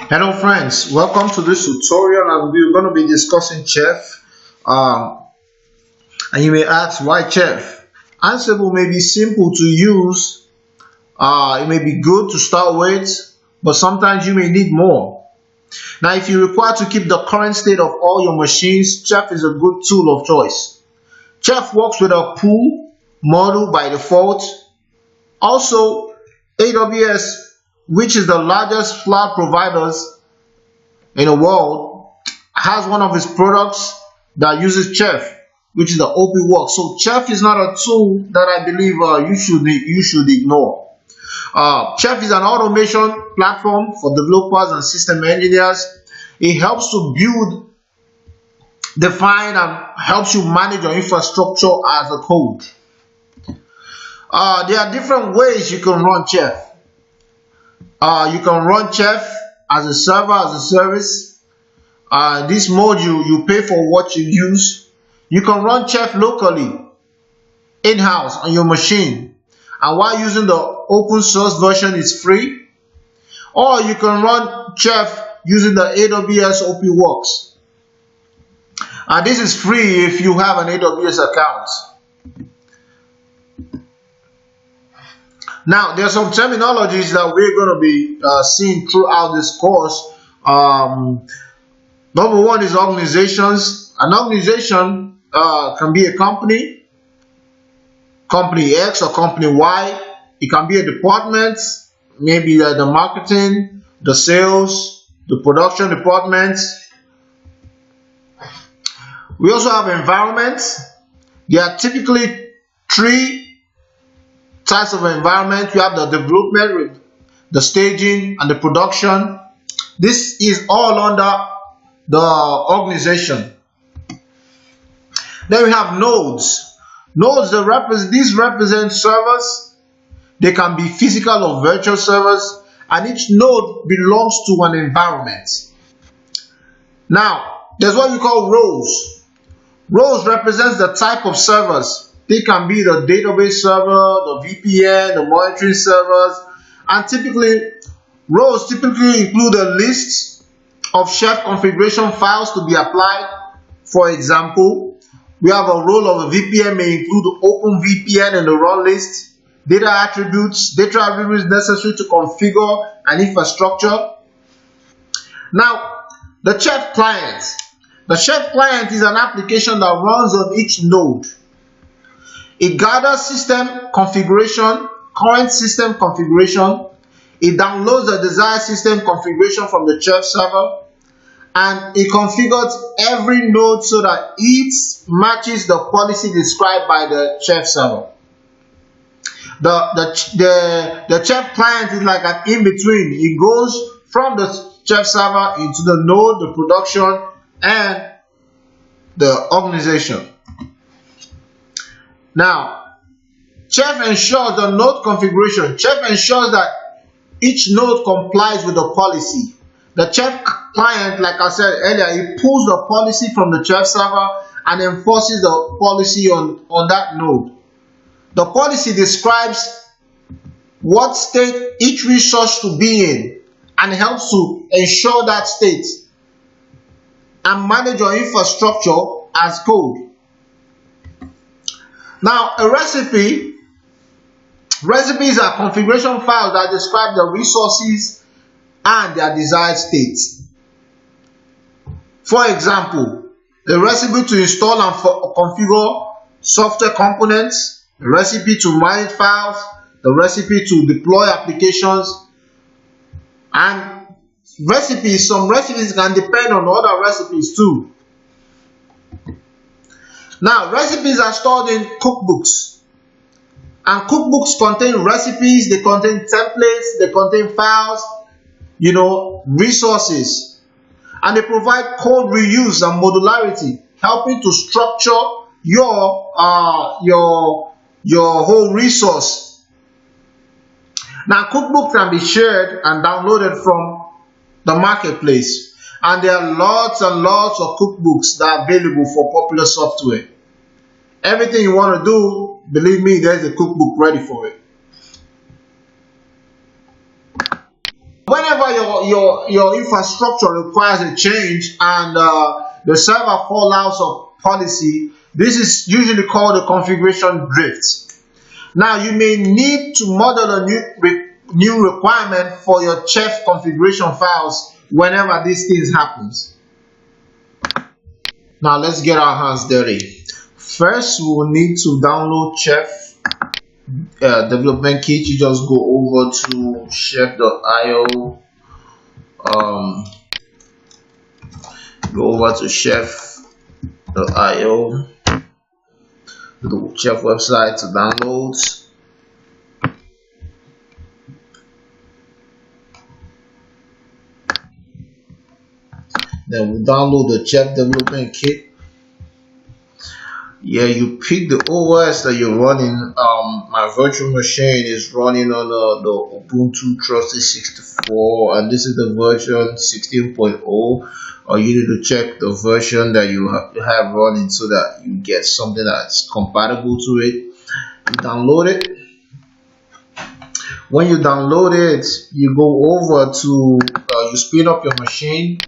Hello friends, welcome to this tutorial and we're going to be discussing chef. And you may ask, why chef? Ansible may be simple to use, it may be good to start with, but sometimes you may need more. Now if you require to keep the current state of all your machines, chef is a good tool of choice. Chef works with a pool model by default. Also, AWS, which is the largest cloud providers in the world, has one of its products that uses Chef, which is the OP So Chef is not a tool that I believe you should ignore. Chef is an automation platform for developers and system engineers. It helps to build, define, and helps you manage your infrastructure as a code. There are different ways you can run Chef. You can run Chef as a server, as a service. This module, you pay for what you use. You can run Chef locally, in-house on your machine. And while using the open source version, it's free. Or you can run Chef using the AWS OP This is free if you have an AWS account. Now, there are some terminologies that we're going to be seeing throughout this course. Number one is organizations. An organization can be a company X or company Y. It can be a department, maybe the marketing, the sales, the production department. We also have environments. There are typically three types of environment. You have the development, the staging, and the production. This is all under the organization. Then we have nodes. Nodes, these represent servers. They can be physical or virtual servers, and each node belongs to an environment. Now, there's what we call roles. Roles represents the type of servers. They can be the database server, the VPN, the monitoring servers, and roles typically include a list of Chef configuration files to be applied. For example, we have a role of a VPN may include the OpenVPN in the run list, data attributes necessary to configure an infrastructure. Now, the Chef client. The Chef client is an application that runs on each node. It gathers system configuration, current system configuration. It downloads the desired system configuration from the Chef server, and it configures every node so that it matches the policy described by the Chef server. The Chef client is like an in-between. It goes from the Chef server into the node, the production, and the organization. Now, Chef ensures the node configuration. Chef ensures that each node complies with the policy. The Chef client, like I said earlier, it pulls the policy from the Chef server and enforces the policy on that node. The policy describes what state each resource to be in and helps to ensure that state and manage your infrastructure as code. Now, a recipes are configuration files that describe the resources and their desired states. For example, a recipe to install and configure software components, a recipe to manage files, the recipe to deploy applications, and some recipes can depend on other recipes too. Now, recipes are stored in cookbooks, and cookbooks contain recipes, they contain templates, they contain files, resources, and they provide code reuse and modularity, helping to structure your whole resource. Now, cookbooks can be shared and downloaded from the marketplace. And there are lots and lots of cookbooks that are available for popular software. Everything you want to do, believe me, there's a cookbook ready for it. Whenever your infrastructure requires a change and the server fallouts of policy, this is usually called a configuration drift. Now you may need to model a new requirement for your chef configuration files whenever these things happens. Now let's get our hands dirty. First, we will need to download chef development kit. You just go over to chef.io, go over to chef.io, the chef website to download. Then we download the chef development kit. Yeah, you pick the OS that you're running. My virtual machine is running on the Ubuntu Trusty 64, and this is the version 16.0. You need to check the version that you have running so that you get something that's compatible to it. You download it. When you download it, you go over to you spin up your machine.